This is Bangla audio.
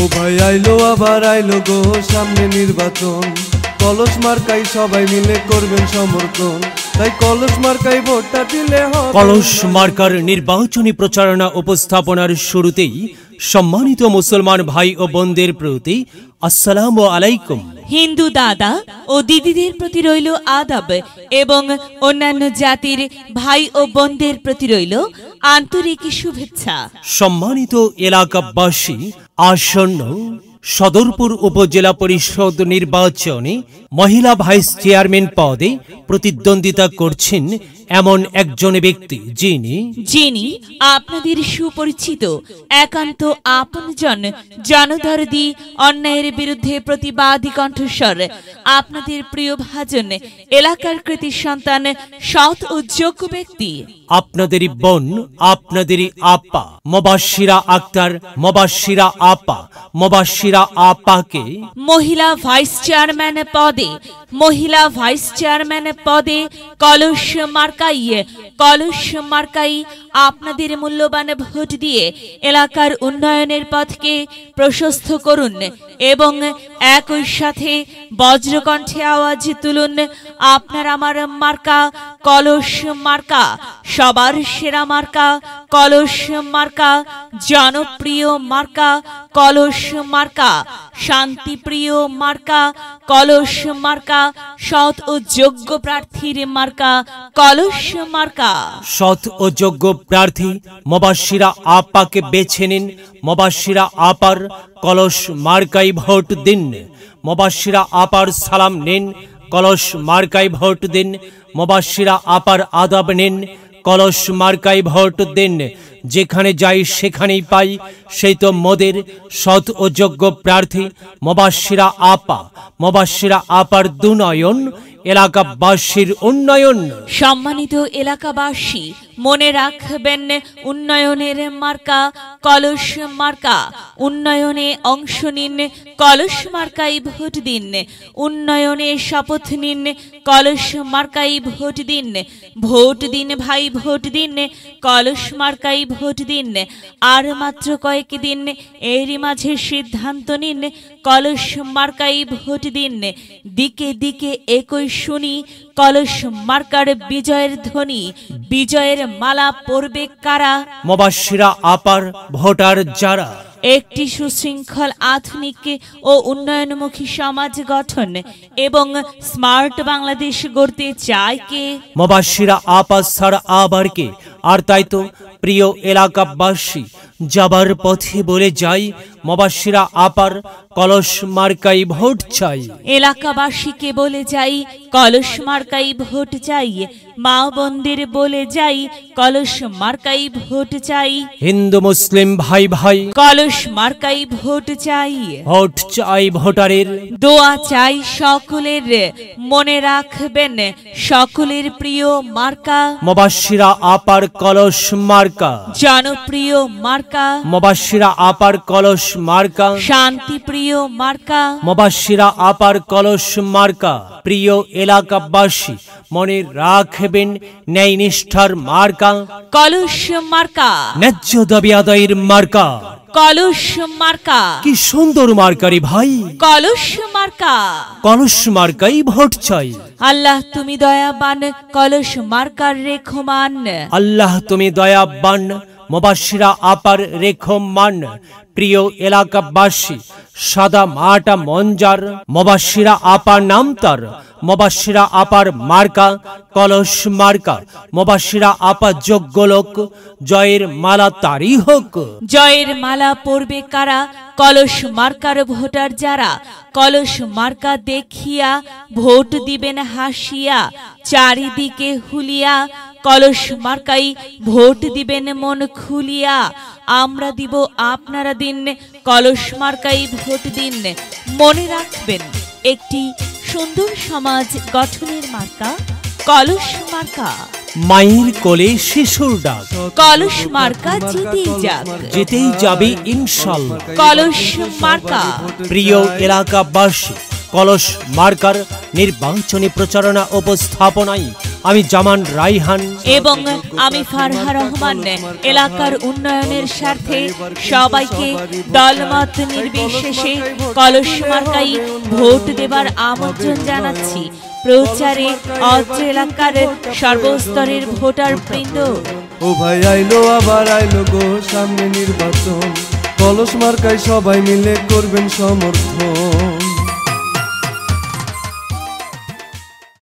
ও ভাই আইলো আবার আইলো গো সামনে নির্বাচন, কলস মার্কাই সবাই মিলে করবেন সমর্থন, তাই কলস মার্কাই ভোটটা দিলে হবে। কলস মার্কার নির্বাচনী প্রচারণা উপস্থাপনার শুরুতেই সম্মানিত মুসলমান ভাই ও বোনদের প্রতি আসসালামু আলাইকুম। হিন্দু দাদা ও দিদিদের প্রতি রইল আদাব এবং অন্যান্য জাতির ভাই ও বোনদের প্রতি রইল আন্তরিক শুভেচ্ছা। সম্মানিত এলাকাবাসী, আসন্ন সদরপুর উপজেলা পরিষদ নির্বাচনে মহিলা ভাইস চেয়ারম্যান পদে প্রতিদ্বন্দ্বিতা করছেন এমন একজন ব্যক্তি যিনি আপনাদের সুপরিচিত একান্ত আপনজন, জনদরদি, অন্যায়ের বিরুদ্ধে প্রতিবাদী কণ্ঠস্বর, আপনাদের প্রিয় ভাজন, এলাকার কৃতি সন্তান, সৎ ও যোগ্য ব্যক্তি, আপনাদেরই বোন, আপনাদেরই আপা মোবাশিরা আক্তার, মোবাশিরা আপাকে মহিলা ভাইস চেয়ারম্যান পদে কলস মার্কাই আপনাদের মূল্যবান ভোট দিয়ে এলাকার উন্নয়নের পথকে প্রশস্ত করুন এবং একই সাথে বজ্রকণ্ঠে আওয়াজ তুলুন, আপনার আমার মার্কা কলস মার্কা, সবার সেরা মার্কা কলস মার্কা, জনপ্রিয় মার্কা কলস মার্কা, শান্তিপ্রিয় মার্কা কলস মার্কা, সৎ ও যোগ্য প্রার্থীর মার্কা কলস মার্কা। সৎ ও যোগ্য প্রার্থী মোবাশিরা আপাকে বেছে নিন। মোবাশিরা আপার কলস মার্কাই ভোট দিন। মোবাশিরা আপার সালাম নিন, কলস মার্কাই ভোট দিন। মোবাশিরা আপার আদাব নিন, কলস মার্কাই ভোট দিন। যেখানে যাই সেখানেই পাই, সেই তো মোদের সৎ ও যোগ্য প্রার্থী মোবাশিরা আপা। মোবাশিরা আপার দুনয়ন, এলাকাবাসীর উন্নয়ন। সম্মানিত এলাকাবাসী, মনে রাখবেন, উন্নয়নের মার্কা কলস মার্কা। উন্নয়নে অংশ নিন, কলস মার্কাই ভোট দিন। উন্নয়নে শপথ নিন, কলস মার্কাই ভোট দিন। ভোট দিন ভাই, ভোট দিন, কলস মার্কাই ভোট দিন। আর মাত্র কয়েক দিন, এরই মাঝে সিদ্ধান্ত নিন, কলস মার্কাই ভোট দিন। দিকে দিকে একই শুনি কলস মার্কার বিজয়ের ধ্বনি। বিজয়ের মালা পরবে কারা? মোবাশিরা আপার ভোটার যারা। একটি সুশৃঙ্খল, আধুনিক ও উন্নয়নমুখী সমাজ গঠন এবং স্মার্ট বাংলাদেশ গড়তে চায় কে? মোবাশিরা আপা ছাড়া আবার কে? আর তাই তো প্রিয় এলাকাবাসী, যাবার পথে বলে যাই, মোবাশিরা আপার কলস মার্কাই ভোট চাই। এলাকাবাসীকে বলে যাই, কলস মার্কাই ভোট চাই। মা বোনদের বলে যাই, কলস মার্কাই ভোট চাই। হিন্দু মুসলিম ভাই ভাই, কলস মার্কাই ভোট চাই। ভোট চাই ভোটারের, দোয়া চাই সকলের। মনে রাখবেন, সকলের প্রিয় মার্কা মোবাশিরা আপার কলস মার্কা। জনপ্রিয় মার্কা মোবাশিরা আপার কলস মার্কা। শান্তিপ্রিয় মার্কা মোবাশিরা আপার কলস মার্কা। প্রিয় এলাকাবাসী, মনে রাখবেন, ন্যায় নিষ্ঠার মার্কা কলস মার্কা। ন্যায্য দাবি আদায়ের মার্কা কলস মার্কা। কি সুন্দর মার্কারি ভাই, কলস মার্কা। কলস মার্কাই ভোট চাই। আল্লাহ তুমি দয়াবান, কলস মার্কার রেখমান। আল্লাহ তুমি দয়াবান, মোবাশিরা আপার রেখমান। প্রিয় এলাকাবাসী, সাদা মাটা মঞ্জার, মোবাশিরা আপার নাম তার। মোবাশিরা আপার মার্কা কলস মার্কা। মোবাশিরা আপা যোগ্য লোক, জয়ের মালা তারই হোক। জয়ের মালা পরবে কারা? কলস মার্কার ভোটার যারা। কলস মার্কা দেখিয়া ভোট দিবেন হাসিয়া, চারিদিকে হুলিয়া। কলস মার্কাই ভোট দিবেন মন খুলিয়া। আমরা দিব, আপনারা দিন, কলস মার্কাই ভোট দিন। মনে রাখবেন, একটি সুন্দর সমাজ গঠনের মার্কা কলস মার্কা। মায়ের কোলে শিশুর ডাক, কলস মার্কা জিতেই যাক, যেতেই যাবে ইনশাল্লাহ। কলস মার্কা। প্রিয় এলাকাবাসী, কলস মার্কার নির্বাচনী প্রচারণা উপস্থাপনায় আমি জামান রাইহান এবং আমি ফারহা রহমান এলাকার উন্নয়নের স্বার্থে সবাইকে দলমত নির্বিশেষে কলস মার্কাই ভোট দেবার আমন্ত্রণ জানাচ্ছি। প্রচারে অত্র এলাকার সর্বস্তরের ভোটার বৃন্দ। ও ভাই আইলো আবার আইলো গো সামনে নির্বাচন, কলস মার্কায় সবাই মিলে করবেন সমর্থন।